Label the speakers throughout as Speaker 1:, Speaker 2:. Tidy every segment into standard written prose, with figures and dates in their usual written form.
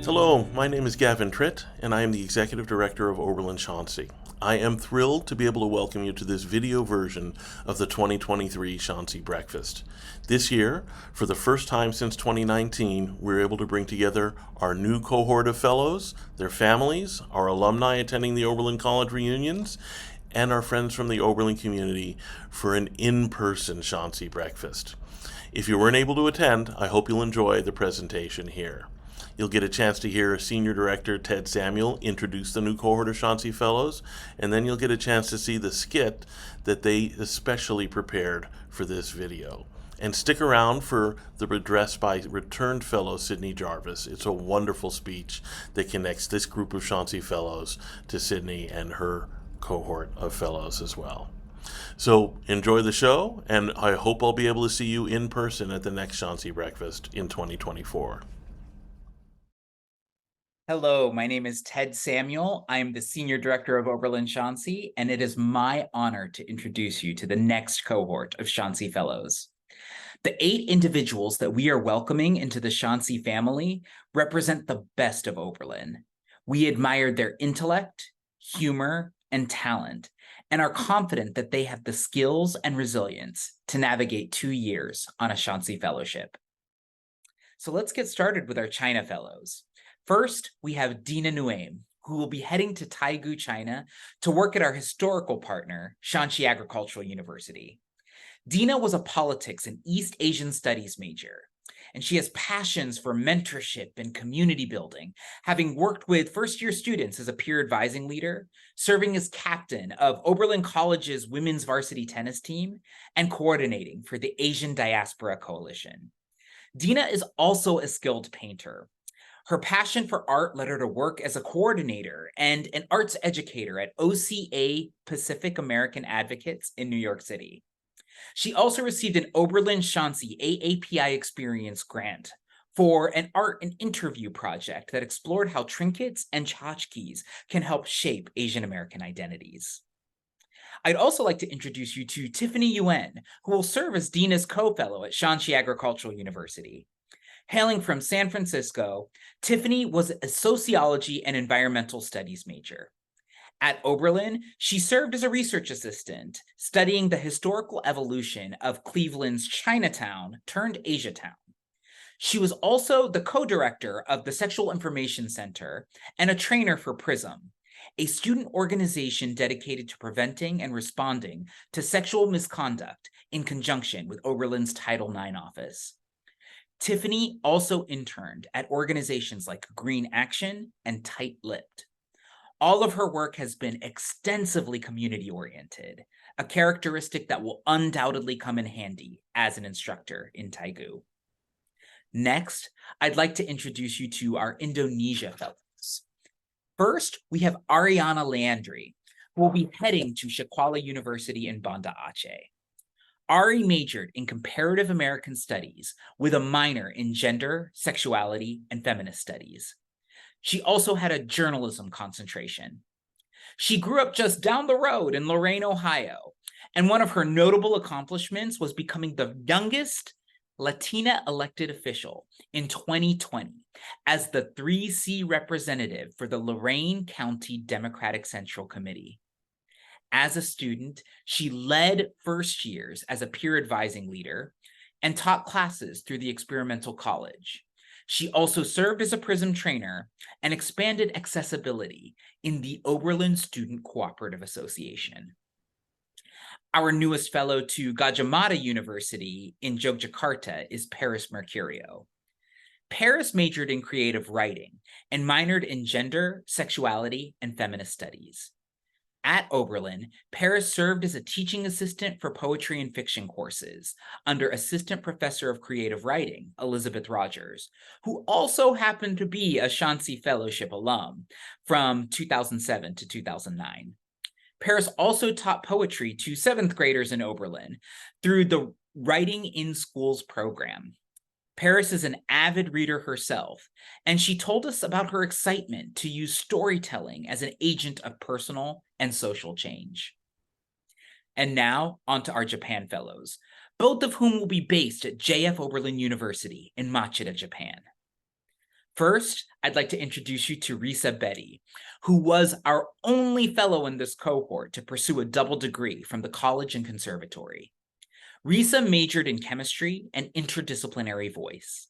Speaker 1: Hello, my name is Gavin Tritt, and I am the Executive Director of Oberlin Shansi. I am thrilled to be able to welcome you to this video version of the 2023 Shansi Breakfast. This year, for the first time since 2019, we're able to bring together our new cohort of fellows, their families, our alumni attending the Oberlin College reunions, and our friends from the Oberlin community for an in-person Shansi Breakfast. If you weren't able to attend, I hope you'll enjoy the presentation here. You'll get a chance to hear Senior Director Ted Samuel introduce the new cohort of Shansi Fellows, and then you'll get a chance to see the skit that they especially prepared for this video. And stick around for the address by returned fellow Sydney Garvis. It's a wonderful speech that connects this group of Shansi Fellows to Sydney and her cohort of fellows as well. So enjoy the show, and I hope I'll be able to see you in person at the next Shansi Breakfast in 2024.
Speaker 2: Hello, my name is Ted Samuel. I am the Senior Director of Oberlin Shansi, and it is my honor to introduce you to the next cohort of Shansi Fellows. The 8 individuals that we are welcoming into the Shansi family represent the best of Oberlin. We admired their intellect, humor, and talent, and are confident that they have the skills and resilience to navigate 2 years on a Shansi Fellowship. So let's get started with our China Fellows. First, we have Dina Nguyen, who will be heading to Taegu, China, to work at our historical partner, Shanxi Agricultural University. Dina was a politics and East Asian studies major, and she has passions for mentorship and community building, having worked with first-year students as a peer advising leader, serving as captain of Oberlin College's women's varsity tennis team, and coordinating for the Asian Diaspora Coalition. Dina is also a skilled painter. Her passion for art led her to work as a coordinator and an arts educator at OCA Pacific American Advocates in New York City. She also received an Oberlin Shansi AAPI Experience grant for an art and interview project that explored how trinkets and tchotchkes can help shape Asian American identities. I'd also like to introduce you to Tiffany Yuen, who will serve as Dina's co-fellow at Shanxi Agricultural University. Hailing from San Francisco, Tiffany was a sociology and environmental studies major. At Oberlin, she served as a research assistant, studying the historical evolution of Cleveland's Chinatown turned Asiatown. She was also the co-director of the Sexual Information Center and a trainer for PRISM, a student organization dedicated to preventing and responding to sexual misconduct in conjunction with Oberlin's Title IX office. Tiffany also interned at organizations like Green Action and Tight Lipped. All of her work has been extensively community-oriented, a characteristic that will undoubtedly come in handy as an instructor in Taegu. Next, I'd like to introduce you to our Indonesia fellows. First, we have Ariana Leandri, who will be heading to Sekolah University in Banda Aceh. Ari majored in comparative American studies with a minor in gender, sexuality, and feminist studies. She also had a journalism concentration. She grew up just down the road in Lorain, Ohio, and one of her notable accomplishments was becoming the youngest Latina elected official in 2020 as the 3C representative for the Lorain County Democratic Central Committee. As a student, she led first years as a peer advising leader and taught classes through the experimental college. She also served as a PRISM trainer and expanded accessibility in the Oberlin Student Cooperative Association. Our newest fellow to Gajah Mada University in Yogyakarta is Paris Mercurio. Paris majored in creative writing and minored in gender, sexuality, and feminist studies. At Oberlin, Paris served as a teaching assistant for poetry and fiction courses under Assistant Professor of Creative Writing, Elizabeth Rogers, who also happened to be a Shansi Fellowship alum from 2007 to 2009. Paris also taught poetry to 7th graders in Oberlin through the Writing in Schools program. Paris is an avid reader herself, and she told us about her excitement to use storytelling as an agent of personal and social change. And now, on to our Japan Fellows, both of whom will be based at JF Oberlin University in Machida, Japan. First, I'd like to introduce you to Risa Betty, who was our only fellow in this cohort to pursue a double degree from the college and conservatory. Risa majored in chemistry and interdisciplinary voice.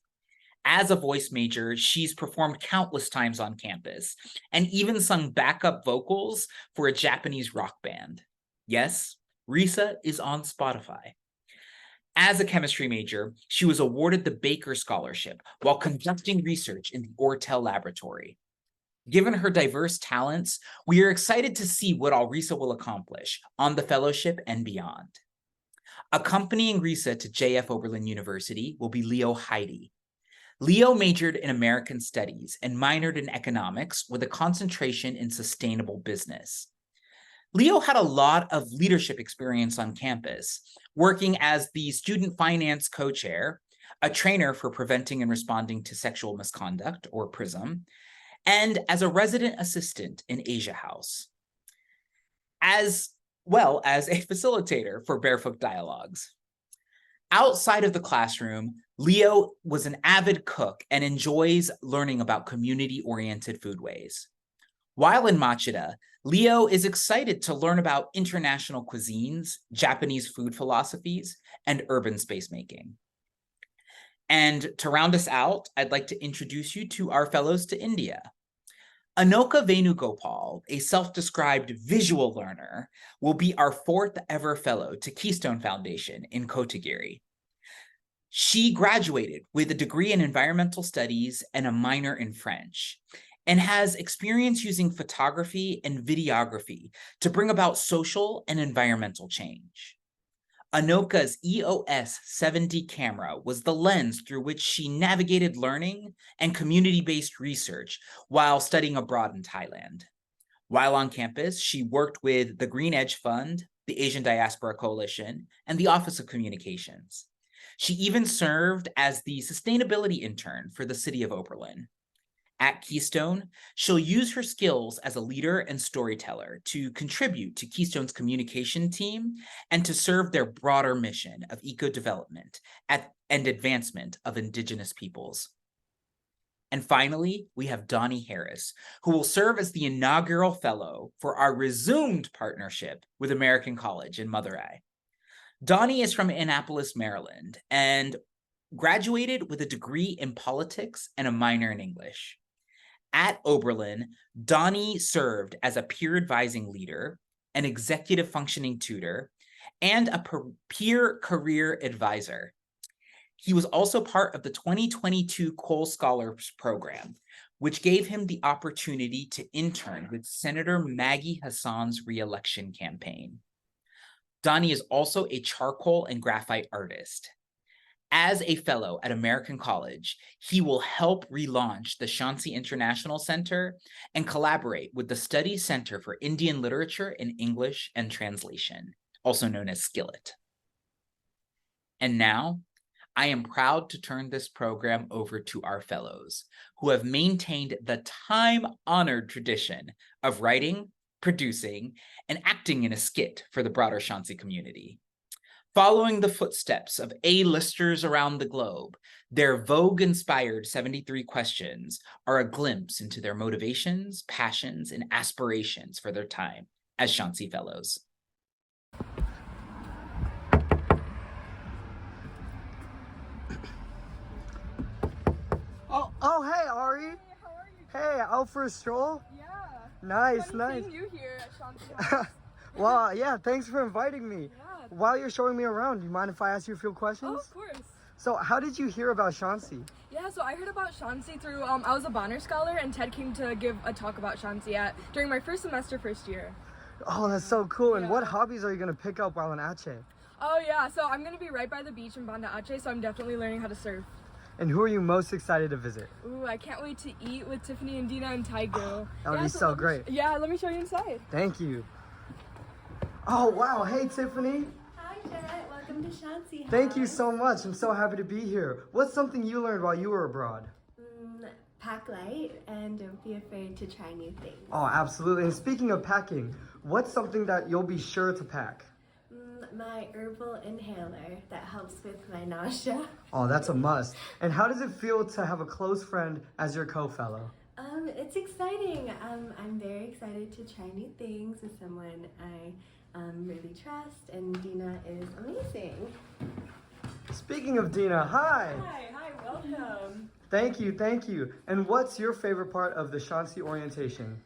Speaker 2: As a voice major, she's performed countless times on campus and even sung backup vocals for a Japanese rock band. Yes, Risa is on Spotify. As a chemistry major, she was awarded the Baker Scholarship while conducting research in the Ortel Laboratory. Given her diverse talents, we are excited to see what all Risa will accomplish on the fellowship and beyond. Accompanying Risa to JF Oberlin University will be Leo Heidi. Leo majored in American Studies and minored in economics with a concentration in sustainable business. Leo had a lot of leadership experience on campus, working as the student finance co-chair, a trainer for preventing and responding to sexual misconduct, or PRISM, and as a resident assistant in Asia House, as well as a facilitator for Barefoot Dialogues. Outside of the classroom, Leo was an avid cook and enjoys learning about community-oriented foodways. While in Machida, Leo is excited to learn about international cuisines, Japanese food philosophies, and urban space making. And to round us out, I'd like to introduce you to our fellows to India. Anoka Venugopal, a self-described visual learner, will be our 4th ever fellow to Keystone Foundation in Kotagiri. She graduated with a degree in environmental studies and a minor in French, and has experience using photography and videography to bring about social and environmental change. Anoka's EOS 7D camera was the lens through which she navigated learning and community-based research while studying abroad in Thailand. While on campus, she worked with the Green Edge Fund, the Asian Diaspora Coalition, and the Office of Communications. She even served as the sustainability intern for the city of Oberlin. At Keystone, she'll use her skills as a leader and storyteller to contribute to Keystone's communication team and to serve their broader mission of eco-development and advancement of Indigenous peoples. And finally, we have Donnie Harris, who will serve as the inaugural fellow for our resumed partnership with American College in Madurai. Donnie is from Annapolis, Maryland, and graduated with a degree in politics and a minor in English. At Oberlin, Donnie served as a peer advising leader, an executive functioning tutor, and a peer career advisor. He was also part of the 2022 Cole Scholars Program, which gave him the opportunity to intern with Senator Maggie Hassan's re-election campaign. Donnie is also a charcoal and graphite artist. As a fellow at American College, he will help relaunch the Shansi International Center and collaborate with the Studies Center for Indian Literature in English and Translation, also known as Skillet. And now, I am proud to turn this program over to our fellows, who have maintained the time-honored tradition of writing, producing, and acting in a skit for the broader Shansi community. Following the footsteps of A-listers around the globe, their Vogue-inspired 73 questions are a glimpse into their motivations, passions, and aspirations for their time as Shansi Fellows.
Speaker 3: Oh, hey, Ari.
Speaker 4: Hey, how are you?
Speaker 3: Hey, out for a stroll?
Speaker 4: Yeah.
Speaker 3: Nice,
Speaker 4: Funny
Speaker 3: nice.
Speaker 4: seeing you here at Shansi.
Speaker 3: Well, yeah, thanks for inviting me.
Speaker 4: Yeah.
Speaker 3: While you're showing me around, do you mind if I ask you a few questions?
Speaker 4: Oh, of course.
Speaker 3: So, how did you hear about Shansi?
Speaker 4: Yeah, so I heard about Shansi through, I was a Bonner Scholar, and Ted came to give a talk about Shansi during my first semester, first year.
Speaker 3: Oh, that's so cool. And
Speaker 4: Yeah.
Speaker 3: what hobbies are you going to pick up while in Aceh?
Speaker 4: Oh yeah, so I'm going to be right by the beach in Banda Aceh, so I'm definitely learning how to surf.
Speaker 3: And who are you most excited to visit?
Speaker 4: Ooh, I can't wait to eat with Tiffany and Dina and Taigo.
Speaker 3: That would be so
Speaker 4: let me
Speaker 3: great.
Speaker 4: Yeah, let me show you inside.
Speaker 3: Thank you. Oh, wow. Hey, Tiffany.
Speaker 5: Hi, Tritt. Welcome to Shansi.
Speaker 3: Thank you so much. I'm so happy to be here. What's something you learned while you were abroad?
Speaker 5: Pack light and don't be afraid to try new things.
Speaker 3: Oh, absolutely. And speaking of packing, what's something that you'll be sure to pack?
Speaker 5: My herbal inhaler that helps with my nausea.
Speaker 3: Oh, that's a must. And how does it feel to have a close friend as your co-fellow?
Speaker 5: It's exciting. I'm very excited to try new things with someone I really trust, and Dina is amazing.
Speaker 3: Speaking of Dina, hi!
Speaker 6: Hi, welcome.
Speaker 3: Thank you. And what's your favorite part of the Shansi orientation?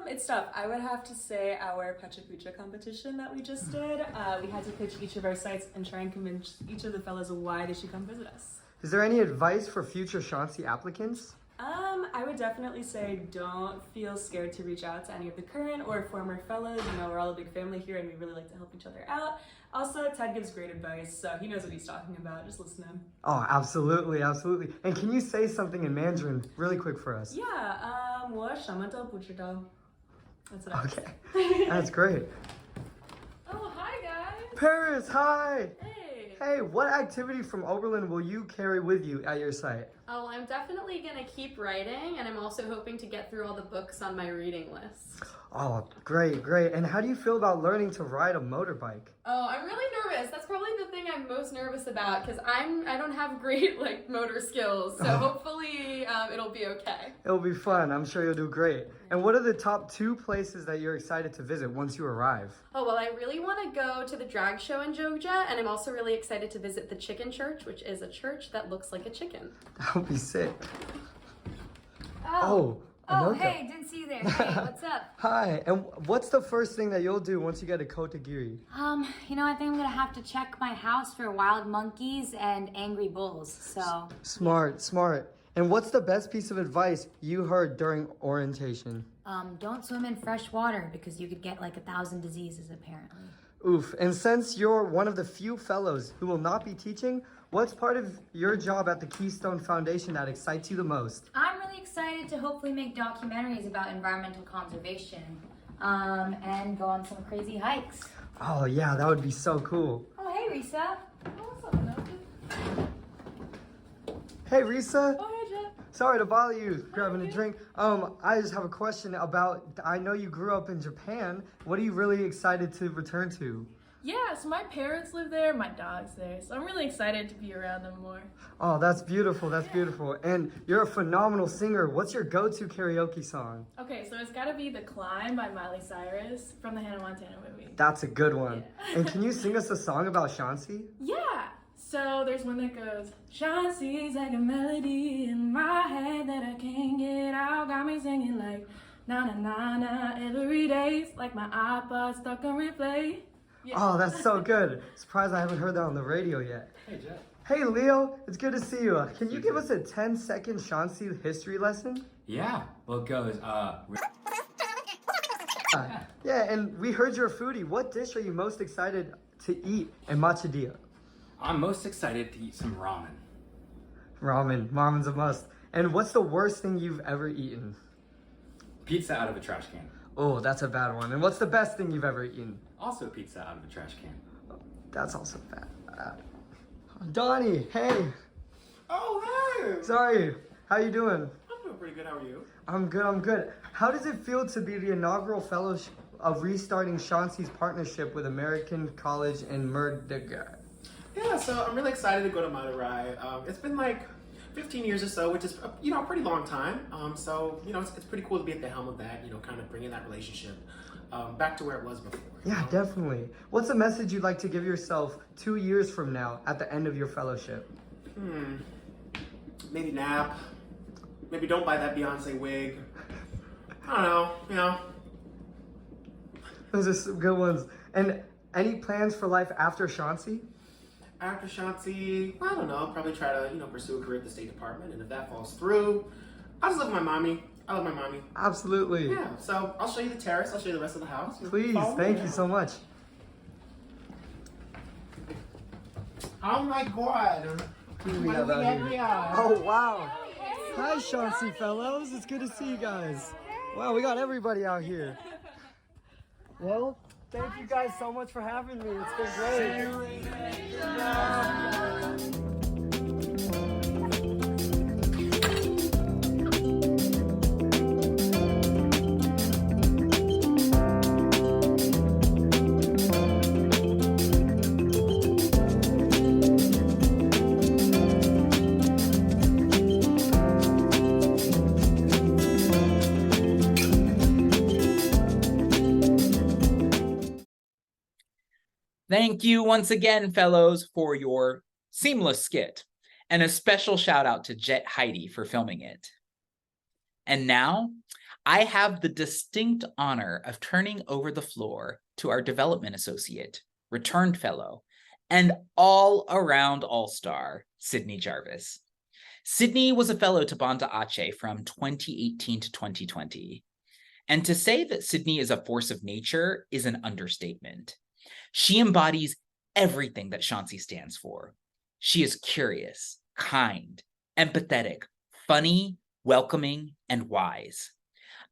Speaker 6: It's tough. I would have to say our Pacha Pucha competition that we just did. We had to pitch each of our sites and try and convince each of the fellows of why they should come visit us.
Speaker 3: Is there any advice for future Shansi applicants?
Speaker 6: I would definitely say don't feel scared to reach out to any of the current or former fellows. You know, we're all a big family here and we really like to help each other out. Also, Ted gives great advice, so he knows what he's talking about. Just listen to him.
Speaker 3: Oh, absolutely. And can you say something in Mandarin really quick for us?
Speaker 6: Yeah, 我什么都不知道. That's what I
Speaker 3: Okay, that's great.
Speaker 7: Oh, hi guys.
Speaker 3: Paris, hi!
Speaker 7: Hey.
Speaker 3: Hey, what activity from Oberlin will you carry with you at your site?
Speaker 7: Oh, I'm definitely gonna keep writing, and I'm also hoping to get through all the books on my reading list.
Speaker 3: Oh, great. And how do you feel about learning to ride a motorbike?
Speaker 7: Oh, I'm really nervous. That's probably the thing I'm most nervous about because I don't have great like motor skills. So hopefully it'll be okay.
Speaker 3: It'll be fun. I'm sure you'll do great. And what are the top 2 places that you're excited to visit once you arrive?
Speaker 7: Oh, well, I really want to go to the drag show in Jogja, and I'm also really excited to visit the chicken church, which is a church that looks like a chicken.
Speaker 3: That would be sick.
Speaker 8: Oh,
Speaker 3: Anoka.
Speaker 8: hey, didn't see you there. Hey, what's up?
Speaker 3: Hi, and what's the first thing that you'll do once you get to Kotagiri?
Speaker 8: I think I'm gonna have to check my house for wild monkeys and angry bulls, so.
Speaker 3: Smart. And what's the best piece of advice you heard during orientation?
Speaker 8: Don't swim in fresh water because you could get like 1,000 diseases apparently.
Speaker 3: Oof, and since you're one of the few fellows who will not be teaching, what's part of your job at the Keystone Foundation that excites you the most?
Speaker 8: I'm really excited to hopefully make documentaries about environmental conservation, and go on some crazy hikes.
Speaker 3: Oh yeah, that would be so cool.
Speaker 8: Oh, hey, Risa.
Speaker 6: What's up, Anoka?
Speaker 3: Hey Risa.
Speaker 6: Oh, hey, Jeff.
Speaker 3: Sorry to bother you grabbing a drink. I just have a question about, I know you grew up in Japan. What are you really excited to return to?
Speaker 6: Yeah, so my parents live there, my dog's there, so I'm really excited to be around them more.
Speaker 3: Oh, that's beautiful. And you're a phenomenal singer. What's your go-to karaoke song?
Speaker 6: Okay, so it's gotta be The Climb by Miley Cyrus from the Hannah Montana movie.
Speaker 3: That's a good one. And can you sing us a song about Shansi?
Speaker 6: Yeah! So there's one that goes, Shansi's like a melody in my head that I can't get out. Got me singing like, na na na na, every day's like my iPod stuck on replay. Yeah.
Speaker 3: Oh, that's so good. Surprised I haven't heard that on the radio yet.
Speaker 9: Hey, Jeff.
Speaker 3: Hey, Leo. It's good to see you. Can you give us a 10-second Shansi history lesson?
Speaker 9: Yeah, well, it goes,
Speaker 3: Yeah, and we heard you're a foodie. What dish are you most excited to eat in Machadia?
Speaker 9: I'm most excited to eat some ramen.
Speaker 3: Ramen's a must. And what's the worst thing you've ever eaten?
Speaker 9: Pizza out of a trash can.
Speaker 3: Oh, that's a bad one. And what's the best thing you've ever eaten?
Speaker 9: Also pizza out of a trash can.
Speaker 3: That's also bad. Donnie, hey.
Speaker 10: Oh, hey!
Speaker 3: Sorry. How you doing?
Speaker 10: I'm doing pretty good. How are you?
Speaker 3: I'm good. How does it feel to be the inaugural fellow of restarting Shansi's partnership with American College in Merdega?
Speaker 10: Yeah, so I'm really excited to go to Madurai. It's been like 15 years or so, which is, a pretty long time. So, it's pretty cool to be at the helm of that, kind of bringing that relationship back to where it was before.
Speaker 3: Yeah, definitely. What's a message you'd like to give yourself 2 years from now at the end of your fellowship?
Speaker 10: Maybe nap. Maybe don't buy that Beyonce wig. I don't know,
Speaker 3: Those are some good ones. And any plans for life after Shansi?
Speaker 10: After Shansi, I don't know. Probably try to, pursue a career at the State Department. And if that falls through, I'll just live with my mommy. I love my mommy.
Speaker 3: Absolutely.
Speaker 10: Yeah, so I'll show you the terrace. I'll show you the rest of the house.
Speaker 3: Please, thank you so much.
Speaker 10: Oh my God.
Speaker 3: Who do we have out here? Oh, wow. Hi, Shansi fellows. It's good to see you guys. Wow, we got everybody out here. Well, thank you guys so much for having me. It's been great.
Speaker 2: Thank you once again, fellows, for your seamless skit, and a special shout out to Jet Heidi for filming it. And now, I have the distinct honor of turning over the floor to our development associate, returned fellow, and all-around all-star, Sydney Garvis. Sydney was a fellow to Banda Aceh from 2018 to 2020. And to say that Sydney is a force of nature is an understatement. She embodies everything that Shansi stands for. She is curious, kind, empathetic, funny, welcoming, and wise.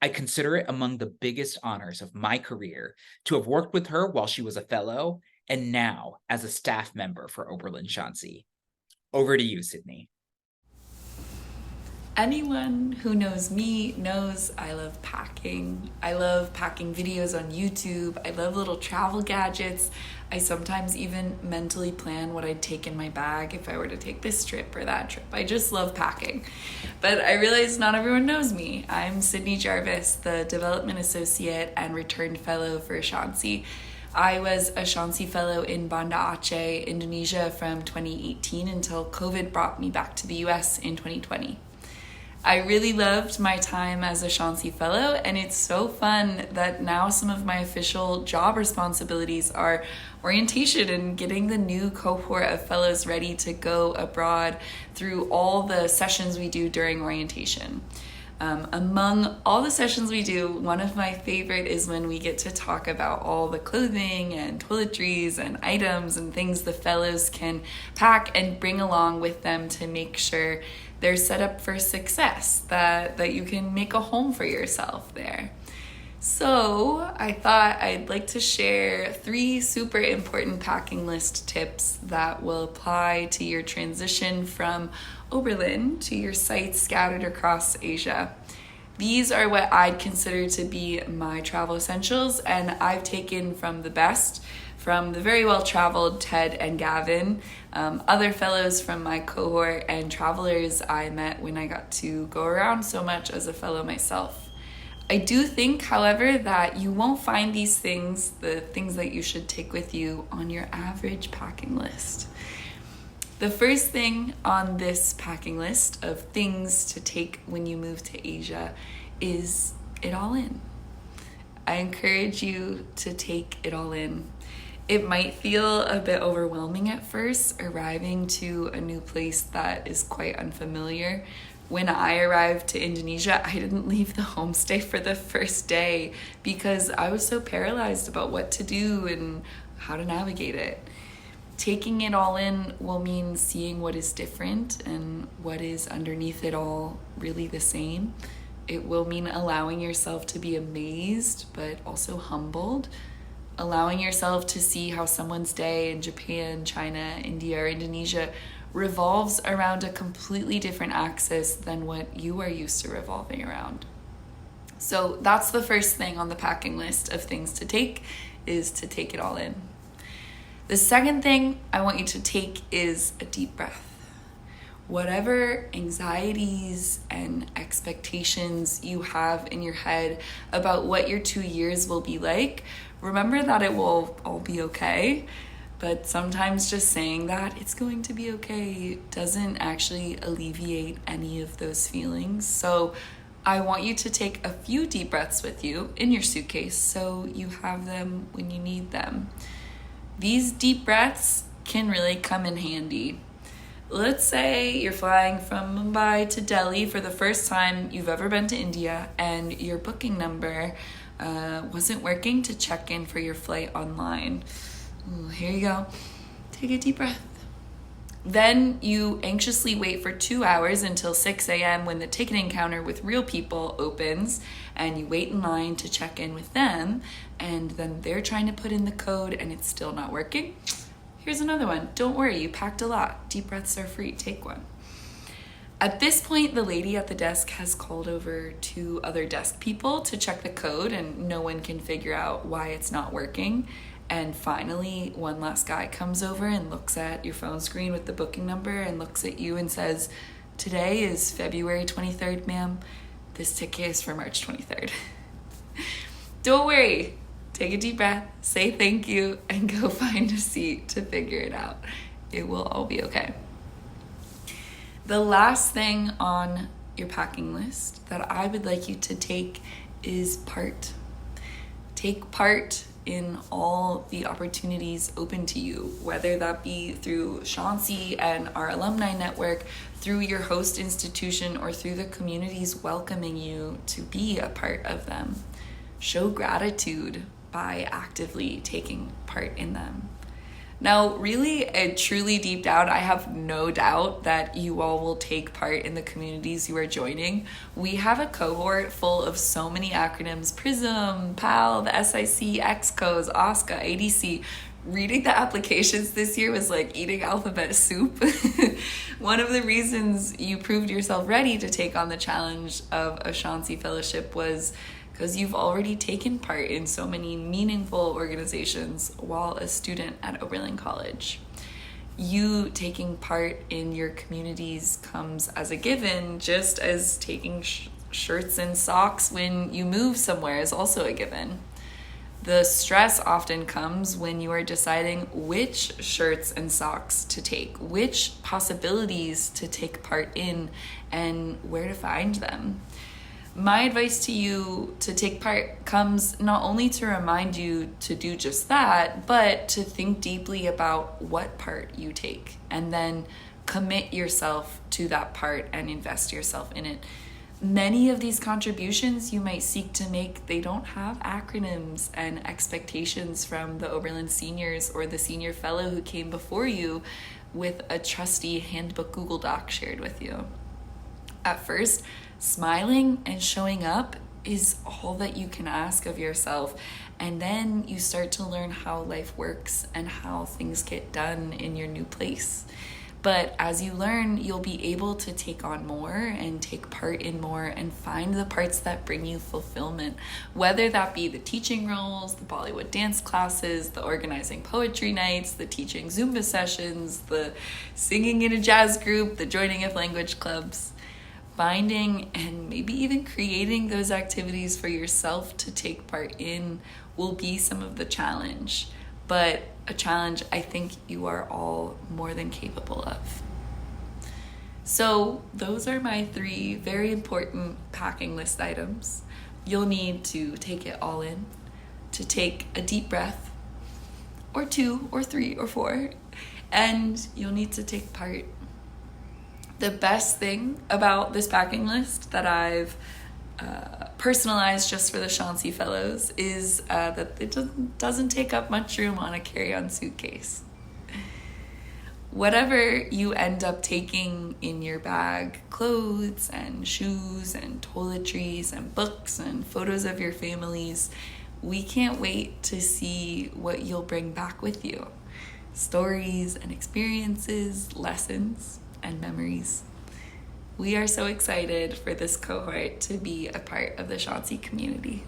Speaker 2: I consider it among the biggest honors of my career to have worked with her while she was a fellow and now as a staff member for Oberlin Shansi. Over to you, Sydney.
Speaker 11: Anyone who knows me knows I love packing. I love packing videos on YouTube. I love little travel gadgets. I sometimes even mentally plan what I'd take in my bag if I were to take this trip or that trip. I just love packing. But I realize not everyone knows me. I'm Sydney Garvis, the Development Associate and Returned Fellow for Shansi. I was a Shansi Fellow in Banda Aceh, Indonesia from 2018 until COVID brought me back to the US in 2020. I really loved my time as a Shansi Fellow, and it's so fun that now some of my official job responsibilities are orientation and getting the new cohort of fellows ready to go abroad through all the sessions we do during orientation. Among all the sessions we do, one of my favorite is when we get to talk about all the clothing and toiletries and items and things the fellows can pack and bring along with them to make sure they're set up for success, that you can make a home for yourself there. So I thought I'd like to share 3 super important packing list tips that will apply to your transition from Oberlin to your sites scattered across Asia. These are what I'd consider to be my travel essentials, and I've taken from the best from the very well-traveled Ted and Gavin, other fellows from my cohort, and travelers I met when I got to go around so much as a fellow myself. I do think, however, that you won't find these things, the things that you should take with you, on your average packing list. The first thing on this packing list of things to take when you move to Asia is it all in. I encourage you to take it all in. It might feel a bit overwhelming at first, arriving to a new place that is quite unfamiliar. When I arrived to Indonesia, I didn't leave the homestay for the first day because I was so paralyzed about what to do and how to navigate it. Taking it all in will mean seeing what is different and what is underneath it all really the same. It will mean allowing yourself to be amazed, but also humbled. Allowing yourself to see how someone's day in Japan, China, India, or Indonesia revolves around a completely different axis than what you are used to revolving around. So that's the first thing on the packing list of things to take, is to take it all in. The second thing I want you to take is a deep breath. Whatever anxieties and expectations you have in your head about what your 2 years will be like, remember that it will all be okay. But sometimes just saying that it's going to be okay doesn't actually alleviate any of those feelings. So I want you to take a few deep breaths with you in your suitcase so you have them when you need them. These deep breaths can really come in handy. Let's say you're flying from Mumbai to Delhi for the first time you've ever been to India, and your booking number wasn't working to check in for your flight online. Ooh, here you go. Take a deep breath. Then you anxiously wait for 2 hours until 6 a.m. when the ticketing counter with real people opens, and you wait in line to check in with them, and then they're trying to put in the code and it's still not working. Here's another one. Don't worry, you packed a lot. Deep breaths are free. Take one. At this point, the lady at the desk has called over 2 other desk people to check the code, and no one can figure out why it's not working. And finally, one last guy comes over and looks at your phone screen with the booking number and looks at you and says, "Today is February 23rd, ma'am. This ticket is for March 23rd. Don't worry, take a deep breath, say thank you, and go find a seat to figure it out. It will all be okay. The last thing on your packing list that I would like you to take is part. Take part in all the opportunities open to you, whether that be through Shansi and our alumni network, through your host institution, or through the communities welcoming you to be a part of them. Show gratitude by actively taking part in them. Now, really and truly deep down, I have no doubt that you all will take part in the communities you are joining. We have a cohort full of so many acronyms: PRISM, PAL, the SIC, EXCOs, OSCA, ADC. Reading the applications this year was like eating alphabet soup. One of the reasons you proved yourself ready to take on the challenge of a Shansi Fellowship was because you've already taken part in so many meaningful organizations while a student at Oberlin College. You taking part in your communities comes as a given, just as taking shirts and socks when you move somewhere is also a given. The stress often comes when you are deciding which shirts and socks to take, which possibilities to take part in, and where to find them. My advice to you to take part comes not only to remind you to do just that, but to think deeply about what part you take, and then commit yourself to that part and invest yourself in it. Many of these contributions you might seek to make, they don't have acronyms and expectations from the Oberlin seniors or the senior fellow who came before you with a trusty handbook Google Doc shared with you. At first, smiling and showing up is all that you can ask of yourself. And then you start to learn how life works and how things get done in your new place. But as you learn, you'll be able to take on more and take part in more and find the parts that bring you fulfillment, whether that be the teaching roles, the Bollywood dance classes, the organizing poetry nights, the teaching Zumba sessions, the singing in a jazz group, the joining of language clubs. Finding and maybe even creating those activities for yourself to take part in will be some of the challenge, but a challenge I think you are all more than capable of. So those are my 3 very important packing list items. You'll need to take it all in, to take a deep breath, or 2 or 3 or 4, and you'll need to take part. The best thing about this packing list that I've personalized just for the Shansi Fellows is that it doesn't take up much room on a carry-on suitcase. Whatever you end up taking in your bag, clothes and shoes and toiletries and books and photos of your families, we can't wait to see what you'll bring back with you. Stories and experiences, lessons, and memories. We are so excited for this cohort to be a part of the Shansi community.